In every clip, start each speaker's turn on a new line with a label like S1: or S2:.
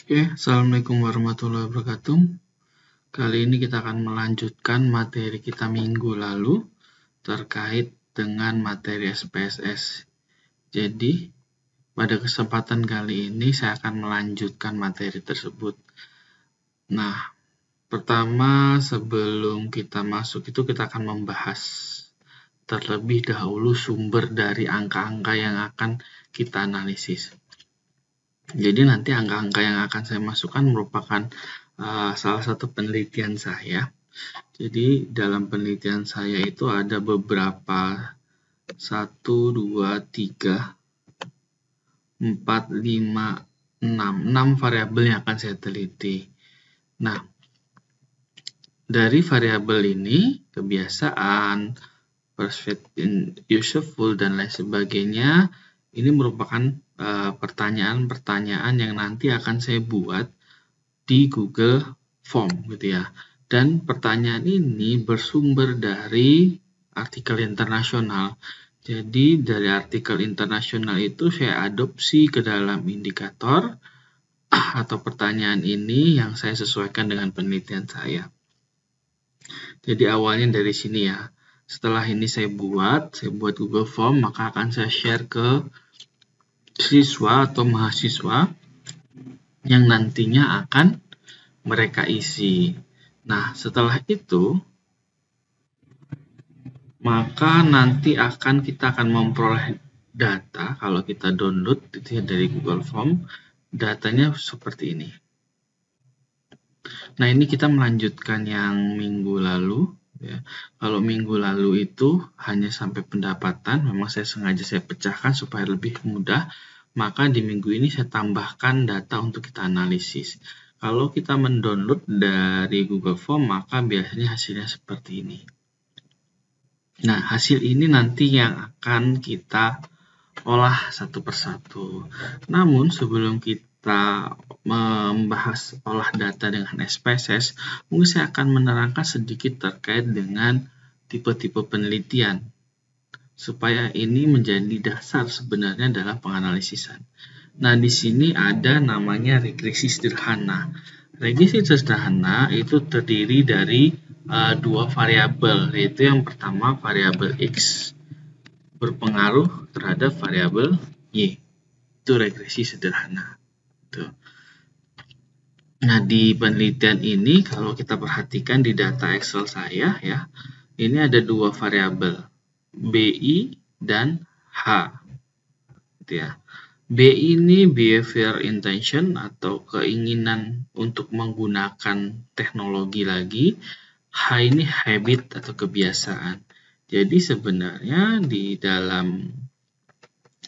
S1: Oke, Assalamualaikum warahmatullahi wabarakatuh. Kali ini kita akan melanjutkan materi kita minggu lalu terkait dengan materi SPSS. Jadi, pada kesempatan kali ini saya akan melanjutkan materi tersebut. Nah, pertama sebelum kita masuk itu kita akan membahas terlebih dahulu sumber dari angka-angka yang akan kita analisis. Jadi nanti angka-angka yang akan saya masukkan merupakan salah satu penelitian saya. Jadi dalam penelitian saya itu ada beberapa 1, 2, 3, 4, 5, 6 variabel yang akan saya teliti. Nah, dari variabel ini kebiasaan, perspective, useful, dan lain sebagainya, ini merupakan pertanyaan-pertanyaan yang nanti akan saya buat di Google Form gitu ya. Dan pertanyaan ini bersumber dari artikel internasional. Jadi dari artikel internasional itu saya adopsi ke dalam indikator atau pertanyaan ini yang saya sesuaikan dengan penelitian saya. Jadi awalnya dari sini ya. Setelah ini saya buat Google Form, maka akan saya share ke siswa atau mahasiswa yang nantinya akan mereka isi. Nah, setelah itu maka nanti kita akan memperoleh data. Kalau kita download itu ya dari Google Form, datanya seperti ini. Nah, ini kita melanjutkan yang minggu lalu ya. Kalau minggu lalu itu hanya sampai pendapatan, memang saya sengaja saya pecahkan supaya lebih mudah. Maka di minggu ini saya tambahkan data untuk kita analisis. Kalau kita mendownload dari Google Form, maka biasanya hasilnya seperti ini. Nah, hasil ini nanti yang akan kita olah satu persatu. Namun, sebelum kita membahas olah data dengan SPSS, mungkin saya akan menerangkan sedikit terkait dengan tipe-tipe penelitian, supaya ini menjadi dasar sebenarnya dalam penganalisisan. Nah, di sini ada namanya regresi sederhana. Regresi sederhana itu terdiri dari dua variabel, yaitu yang pertama variabel X berpengaruh terhadap variabel Y. Itu regresi sederhana. Tuh. Nah, di penelitian ini kalau kita perhatikan di data Excel saya ya, ini ada dua variabel, BI dan H. Gitu ya. B ini behavior intention atau keinginan untuk menggunakan teknologi lagi. H ini habit atau kebiasaan. Jadi sebenarnya di dalam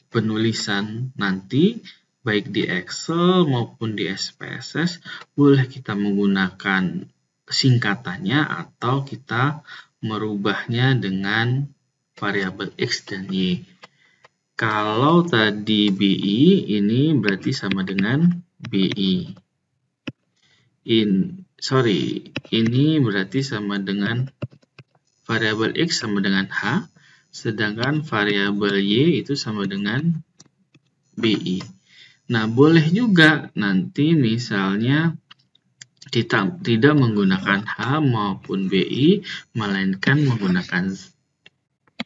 S1: penulisan nanti baik di Excel maupun di SPSS boleh kita menggunakan singkatannya atau kita merubahnya dengan variabel X dan Y. Kalau tadi BI, ini berarti sama dengan BI. Ini berarti sama dengan variabel X sama dengan H, sedangkan variabel Y itu sama dengan BI. Nah, boleh juga nanti misalnya kita tidak menggunakan H maupun BI, melainkan menggunakan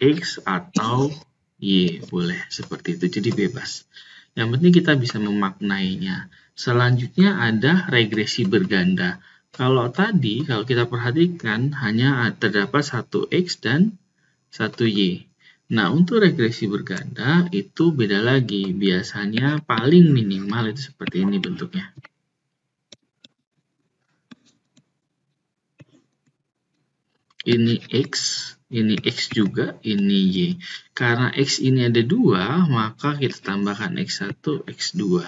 S1: X atau Y, boleh seperti itu, jadi bebas. Yang penting kita bisa memaknainya. Selanjutnya ada regresi berganda. Kalau kita perhatikan hanya terdapat satu X dan satu Y. Nah, untuk regresi berganda itu beda lagi. Biasanya paling minimal itu seperti ini bentuknya. Ini X, ini X juga, ini Y. Karena X ini ada dua, maka kita tambahkan X1, X2.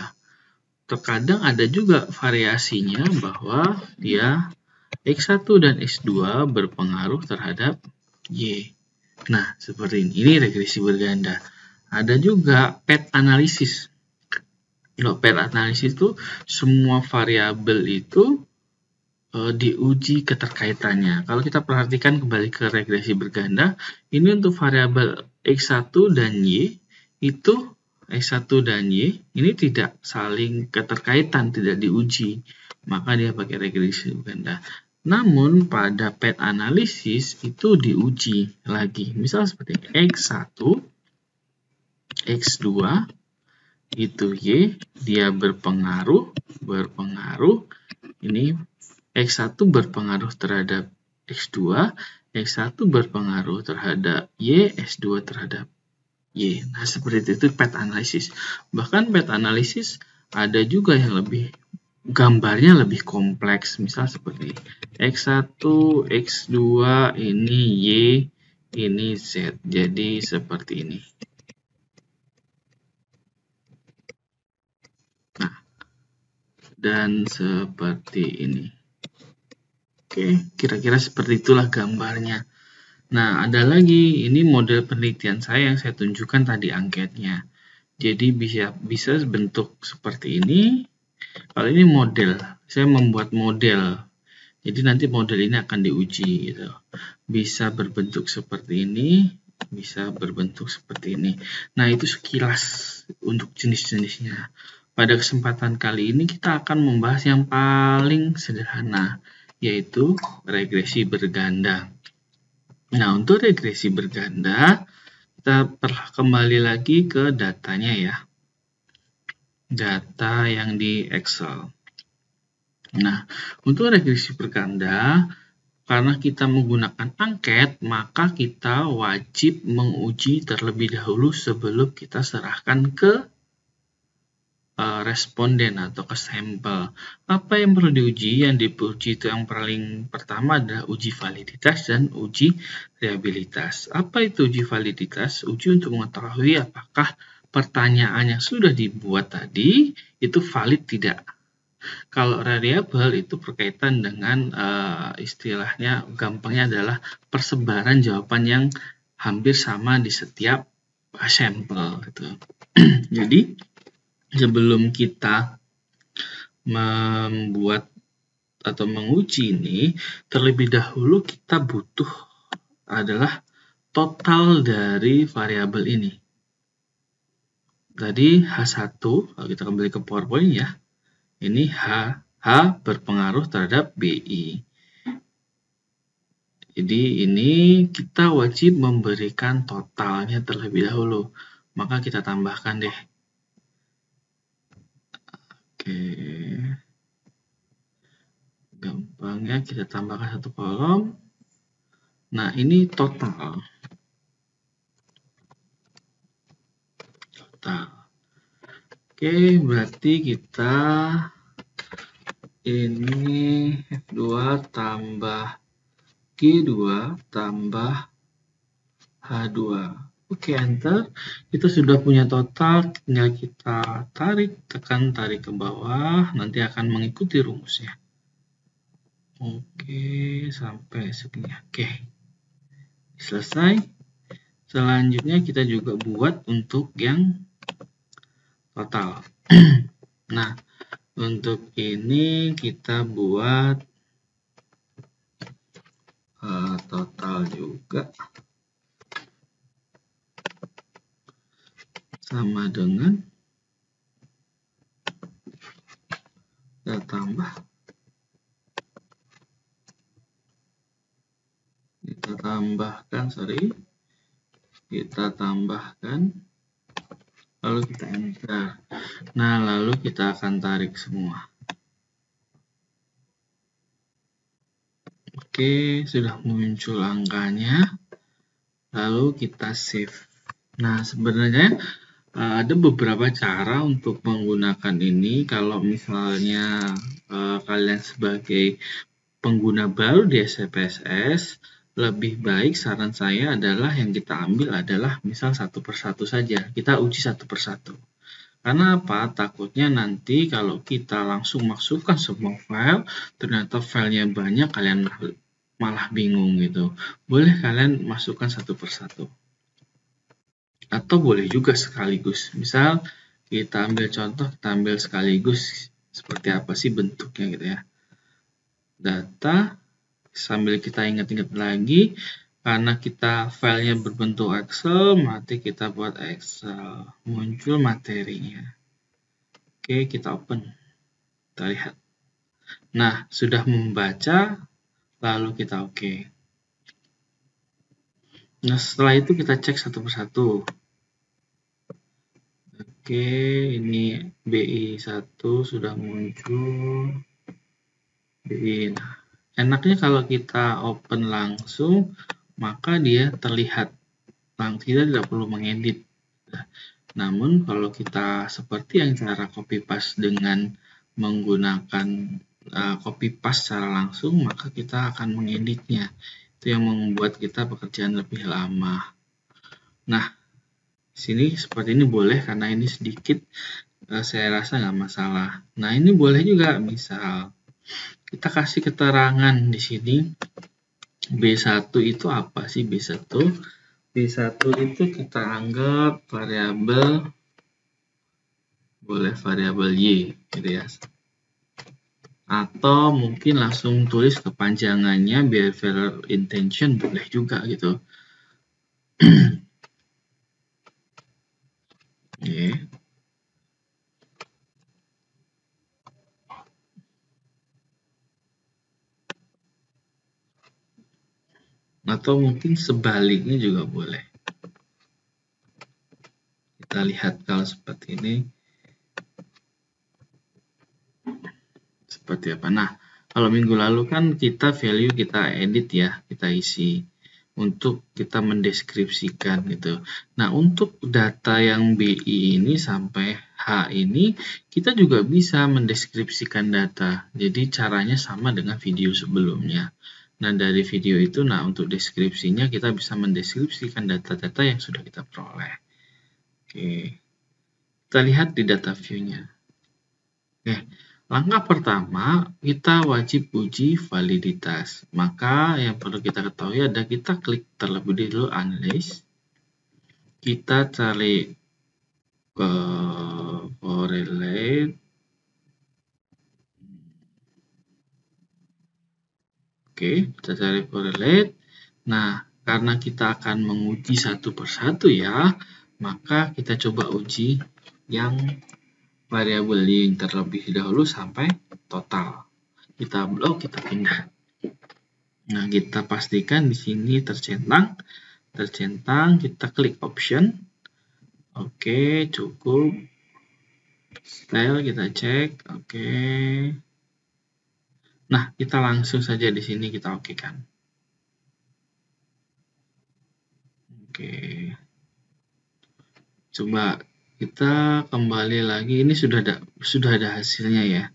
S1: Terkadang ada juga variasinya bahwa dia X1 dan X2 berpengaruh terhadap Y. Nah, seperti ini. Ini regresi berganda. Ada juga path analysis. Path analysis itu semua variabel itu diuji keterkaitannya. Kalau kita perhatikan kembali ke regresi berganda, ini untuk variabel X1 dan Y itu X1 dan Y ini tidak saling keterkaitan, tidak diuji, maka dia pakai regresi berganda. Namun pada path analisis itu diuji lagi, misal seperti X1, X2 itu Y, dia berpengaruh, ini X1 berpengaruh terhadap X2, X1 berpengaruh terhadap Y, X2 terhadap Y. Nah, seperti itu path analisis. Bahkan path analisis ada juga yang lebih gambarnya lebih kompleks. Misal seperti X1, X2, ini Y, ini Z. Jadi seperti ini. Nah, dan seperti ini. Oke, kira-kira seperti itulah gambarnya. Nah, ada lagi, ini model penelitian saya yang saya tunjukkan tadi angketnya. Jadi bisa bentuk seperti ini. Kalau ini model, saya membuat model. Jadi nanti model ini akan diuji gitu. Bisa berbentuk seperti ini, bisa berbentuk seperti ini. Nah, itu sekilas untuk jenis-jenisnya. Pada kesempatan kali ini kita akan membahas yang paling sederhana, yaitu regresi berganda. Nah, untuk regresi berganda, kita kembali lagi ke datanya ya. Data yang di Excel. Nah, untuk regresi berganda, karena kita menggunakan angket, maka kita wajib menguji terlebih dahulu sebelum kita serahkan ke responden atau ke sampel. Apa yang perlu diuji? Yang diuji itu yang paling pertama adalah uji validitas dan uji reliabilitas. Apa itu uji validitas? Uji untuk mengetahui apakah pertanyaan yang sudah dibuat tadi itu valid tidak. Kalau reliable itu berkaitan dengan istilahnya gampangnya adalah persebaran jawaban yang hampir sama di setiap sampel gitu. Jadi sebelum kita membuat atau menguji ini, terlebih dahulu kita butuh adalah total dari variabel ini. Tadi H1, kalau kita kembali ke PowerPoint ya, ini H berpengaruh terhadap BI. Jadi ini kita wajib memberikan totalnya terlebih dahulu. Maka kita tambahkan deh. Oke, gampangnya kita tambahkan satu kolom. Nah, ini total. Oke, berarti kita ini F2 tambah G2 tambah H2. Oke, enter. Kita sudah punya total, tinggal kita tekan tarik ke bawah, nanti akan mengikuti rumusnya. Oke, sampai segini. Oke, selesai. Selanjutnya kita juga buat untuk yang total. Nah, untuk ini kita buat total juga. Sama dengan kita tambahkan lalu kita enter. Nah, lalu kita akan tarik semua. Oke, sudah muncul angkanya. Lalu kita save. Nah, sebenarnya ada beberapa cara untuk menggunakan ini. Kalau misalnya kalian sebagai pengguna baru di SPSS, lebih baik saran saya adalah yang kita ambil adalah misal satu persatu saja. Kita uji satu persatu. Karena apa? Takutnya nanti kalau kita langsung masukkan semua file, ternyata filenya banyak, kalian malah bingung gitu. Boleh kalian masukkan satu persatu. Atau boleh juga sekaligus. Misal kita ambil contoh, kita ambil sekaligus seperti apa sih bentuknya gitu ya. Data, sambil kita ingat-ingat lagi, karena kita filenya berbentuk Excel, berarti kita buat Excel. Muncul materinya. Oke, kita open. Kita lihat. Nah, sudah membaca, lalu kita oke. Nah, setelah itu kita cek satu persatu. Oke, ini BI1 sudah muncul. BI. Nah, enaknya kalau kita open langsung, maka dia terlihat. Kita tidak perlu mengedit. Namun kalau kita seperti yang cara copy paste dengan menggunakan copy paste secara langsung, maka kita akan mengeditnya. Itu yang membuat kita pekerjaan lebih lama. Nah, sini seperti ini boleh karena ini sedikit, saya rasa nggak masalah. Nah, ini boleh juga, misal kita kasih keterangan di sini. B1 itu apa sih B1? B1 itu kita anggap variabel, boleh variabel Y gitu ya. Atau mungkin langsung tulis kepanjangannya behavioral intention, boleh juga gitu. Oke. Atau mungkin sebaliknya juga boleh. Kita lihat kalau seperti ini. Seperti apa? Nah, kalau minggu lalu kan kita value kita edit ya, kita isi untuk kita mendeskripsikan gitu. Nah, untuk data yang BI ini sampai H ini, kita juga bisa mendeskripsikan data. Jadi caranya sama dengan video sebelumnya. Nah, dari video itu, untuk deskripsinya kita bisa mendeskripsikan data-data yang sudah kita peroleh. Oke, kita lihat di data view-nya. Oke, langkah pertama kita wajib uji validitas. Maka yang perlu kita ketahui ada kita klik terlebih dahulu analyze. Kita cari correlate. Oke, kita cari correlate. Nah, karena kita akan menguji satu persatu ya, maka kita coba uji yang variabel link terlebih dahulu sampai total. Kita blok, kita pindah. Nah, kita pastikan di sini tercentang, kita klik option. Oke, cukup. Style kita cek, oke. Nah, kita langsung saja di sini kita okekan. Oke. Coba kita kembali lagi. Ini sudah ada hasilnya ya.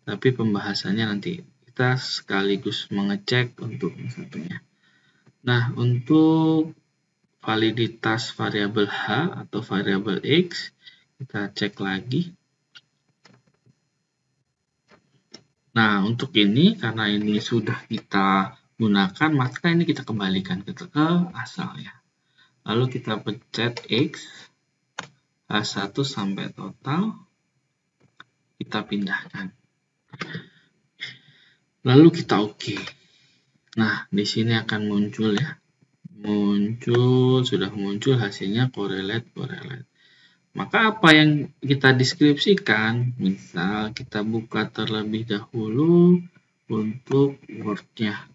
S1: Tapi pembahasannya nanti kita sekaligus mengecek untuk satunya. Nah, untuk validitas variabel H atau variabel X, kita cek lagi. Nah, untuk ini, karena ini sudah kita gunakan, maka ini kita kembalikan ke asalnya. Lalu kita pencet X, H1 sampai total, kita pindahkan. Lalu kita oke. Nah, di sini akan muncul ya. Sudah muncul hasilnya correlate. Maka apa yang kita deskripsikan, misal kita buka terlebih dahulu untuk Word-nya.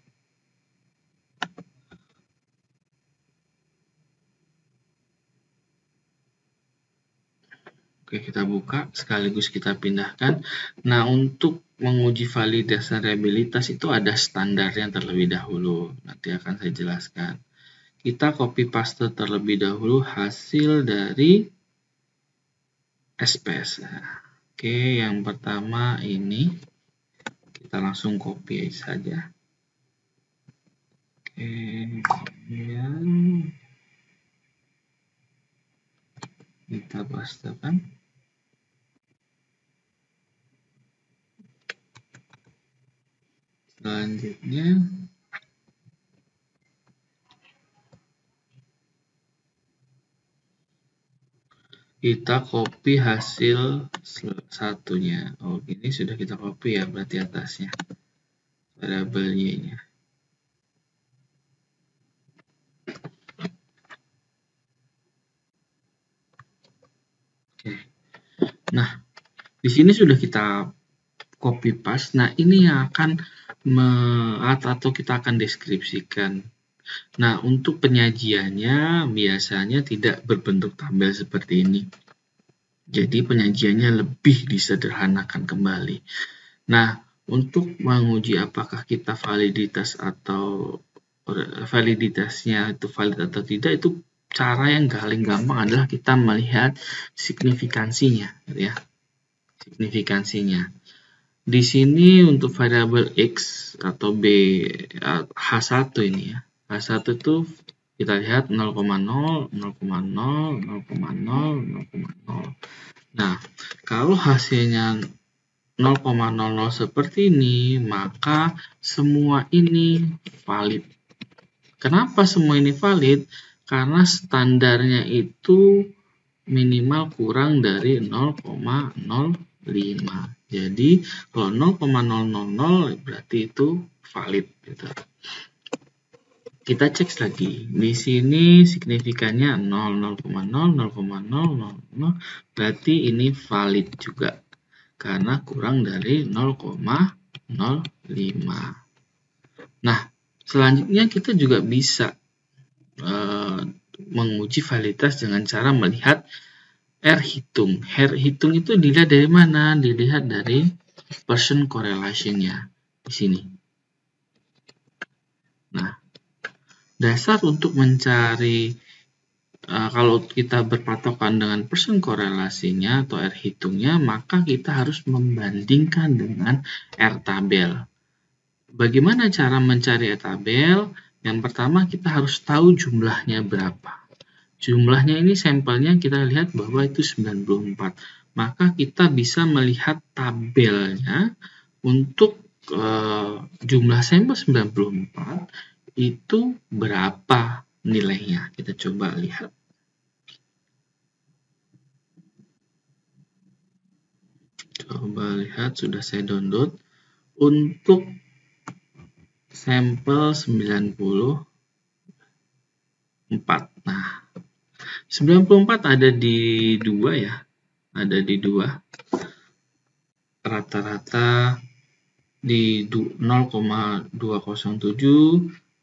S1: Oke, kita buka, sekaligus kita pindahkan. Nah, untuk menguji validitas dan reliabilitas itu ada standarnya terlebih dahulu. Nanti akan saya jelaskan. Kita copy paste terlebih dahulu hasil dari SPS. Oke, yang pertama ini kita langsung copy saja. Oke, kemudian kita pastekan. Selanjutnya kita copy hasil satunya. Oh, ini sudah kita copy ya, berarti atasnya variabel Y-nya. Nah, di sini sudah kita copy paste. Nah, ini yang akan atau kita akan deskripsikan. Nah, untuk penyajiannya biasanya tidak berbentuk tabel seperti ini. Jadi penyajiannya lebih disederhanakan kembali. Nah, untuk menguji apakah kita validitasnya itu valid atau tidak, itu cara yang paling gampang adalah kita melihat signifikansinya, ya. Signifikansinya. Di sini untuk variabel X atau H1 ini ya. H1 itu kita lihat 0,0, 0,0, 0,0, 0,0. Nah, kalau hasilnya 0,00 seperti ini, maka semua ini valid. Kenapa semua ini valid? Karena standarnya itu minimal kurang dari 0,05. Jadi kalau 0,000 berarti itu valid gitu. Kita cek lagi. Di sini signifikannya 0,0, 0,000, berarti ini valid juga karena kurang dari 0,05. Nah, selanjutnya kita juga bisa menguji validitas dengan cara melihat R hitung. R hitung itu dilihat dari mana? Dilihat dari Pearson correlation-nya di sini. Nah, dasar untuk mencari kalau kita berpatokan dengan Pearson korelasinya atau R hitungnya, maka kita harus membandingkan dengan R tabel. Bagaimana cara mencari R tabel? Yang pertama kita harus tahu jumlahnya berapa. Jumlahnya ini sampelnya kita lihat bahwa itu 94. Maka kita bisa melihat tabelnya untuk jumlah sampel 94 itu berapa nilainya. Kita coba lihat. Coba lihat, sudah saya download. Untuk sampel 94. Nah, 94 ada di 2 ya. Ada di 2. Rata-rata di 0,207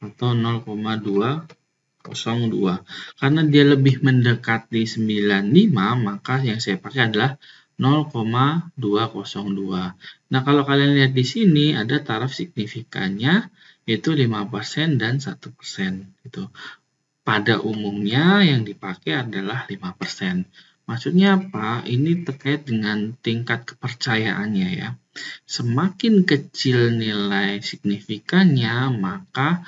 S1: atau 0,202. Karena dia lebih mendekati 95, maka yang saya pakai adalah 0,202. Nah, kalau kalian lihat di sini ada taraf signifikannya yaitu 5% dan 1%. Gitu. Pada umumnya yang dipakai adalah 5%. Maksudnya apa? Ini terkait dengan tingkat kepercayaannya ya. Semakin kecil nilai signifikannya, maka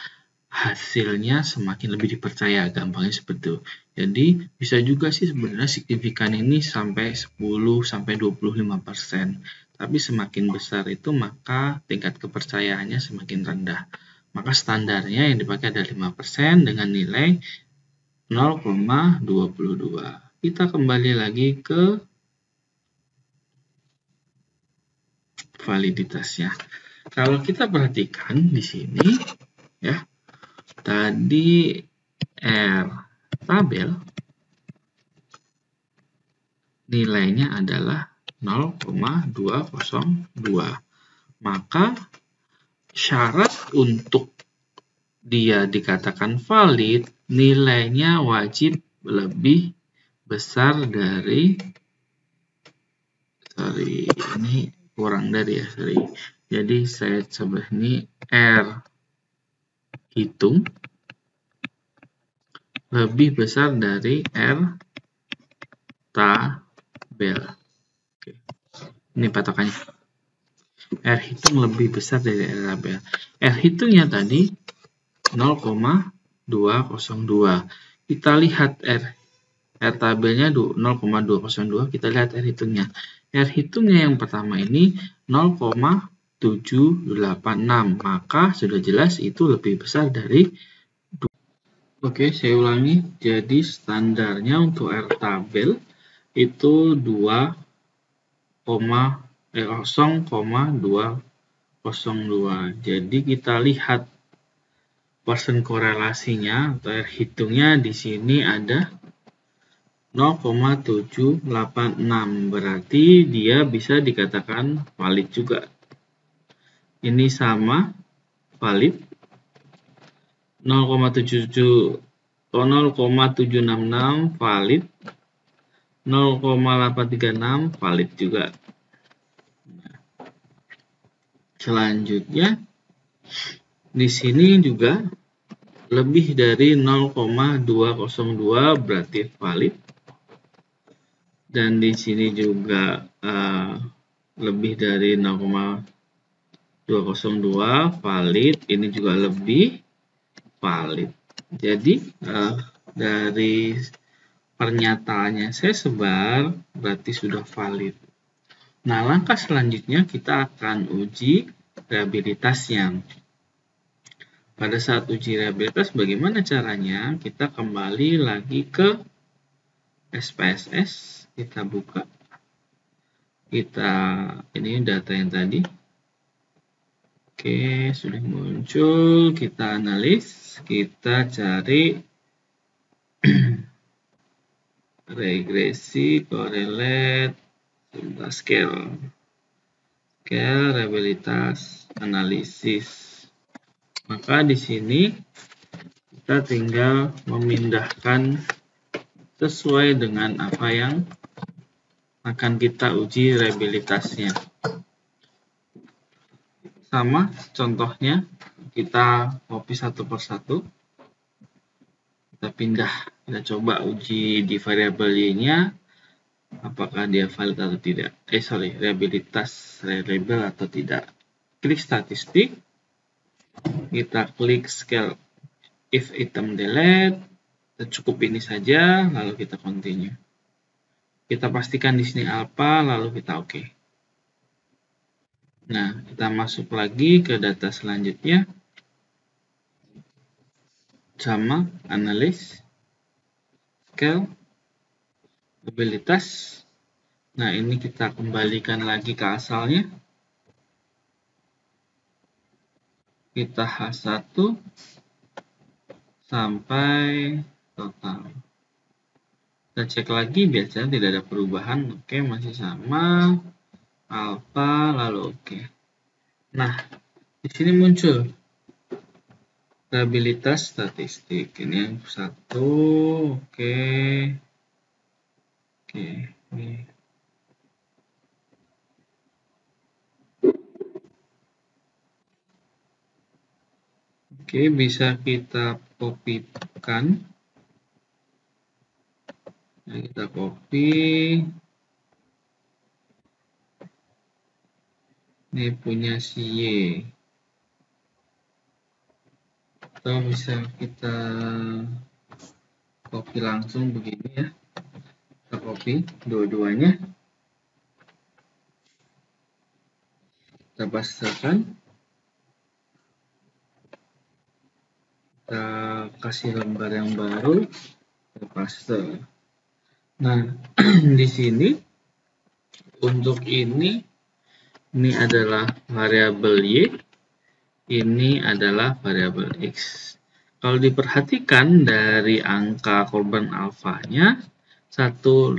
S1: hasilnya semakin lebih dipercaya, gampangnya seperti itu. Jadi bisa juga sih sebenarnya signifikan ini sampai 10-25%. Tapi semakin besar itu maka tingkat kepercayaannya semakin rendah. Maka standarnya yang dipakai adalah 5% dengan nilai 0,22. Kita kembali lagi ke validitasnya. Kalau kita perhatikan di sini ya, tadi R tabel nilainya adalah 0,202. Maka syarat untuk dia dikatakan valid, nilainya wajib lebih besar dari ini kurang dari ya, jadi saya coba ini R hitung lebih besar dari R tabel. Oke. Ini patokannya. R hitung lebih besar dari R tabel. R hitungnya tadi 0,202. Kita lihat R tabelnya 0,202. Kita lihat R hitungnya. R hitungnya yang pertama ini 0,786. Maka sudah jelas itu lebih besar dari 2. Oke, saya ulangi. Jadi standarnya untuk R tabel itu 0,202. Jadi kita lihat Pearson korelasinya atau R hitungnya di sini ada 0,786, berarti dia bisa dikatakan valid juga. Ini sama valid. 0,766 valid. 0,836 valid juga. Selanjutnya di sini juga lebih dari 0,202 berarti valid. Dan di sini juga lebih dari 0,202 valid. Ini juga lebih valid. Jadi dari pernyataannya saya sebar berarti sudah valid. Nah, langkah selanjutnya kita akan uji reliabilitasnya. Pada saat uji reliabilitas bagaimana caranya? Kita kembali lagi ke SPSS. Kita buka, ini data yang tadi. Oke, sudah muncul. Kita analis, kita cari regresi, correlate, scale, reliabilitas, analisis. Maka di sini kita tinggal memindahkan sesuai dengan apa yang akan kita uji reliabilitasnya. Sama contohnya, kita copy satu persatu. Kita pindah, kita coba uji di variabel Y-nya, apakah dia valid atau tidak. Reliabilitas reliable atau tidak. Klik statistik, kita klik scale if item delete, cukup ini saja, lalu kita continue. Kita pastikan di sini alpha, lalu kita oke. Nah, kita masuk lagi ke data selanjutnya. Sama, analis, scale, reliabilitas. Nah, ini kita kembalikan lagi ke asalnya. Kita H1 sampai total. Kita cek lagi, biasanya tidak ada perubahan. Oke, masih sama. Alpha, lalu oke. Nah, di sini muncul reliabilitas statistik. Ini yang satu, oke. Oke, ini. Oke, bisa kita copy-kan. Nah, kita copy. Ini punya si Y. Atau bisa kita copy langsung begini ya. Kita copy dua-duanya. Kita pastekan. Kita kasih lembar yang baru. Kita paste. Nah, di sini untuk ini adalah variabel Y, ini adalah variabel X. Kalau diperhatikan dari angka korban alfanya 18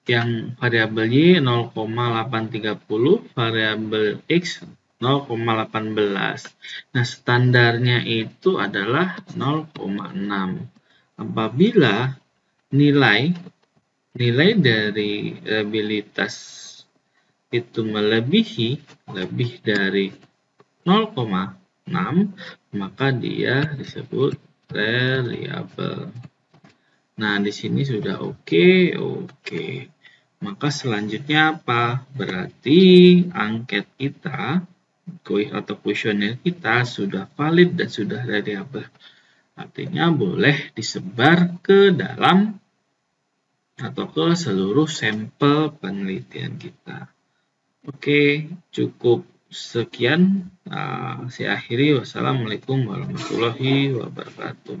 S1: yang variabel Y 0,830, variabel X 0,18. Nah, standarnya itu adalah 0,6. Apabila nilai dari reliabilitas itu lebih dari 0,6, maka dia disebut reliable. Nah, di sini sudah oke. Maka selanjutnya apa? Berarti angket kita atau kuesioner kita sudah valid dan sudah reliable. Artinya boleh disebar ke dalam atau ke seluruh sampel penelitian kita. Oke, cukup sekian. Saya akhiri. Wassalamualaikum warahmatullahi wabarakatuh.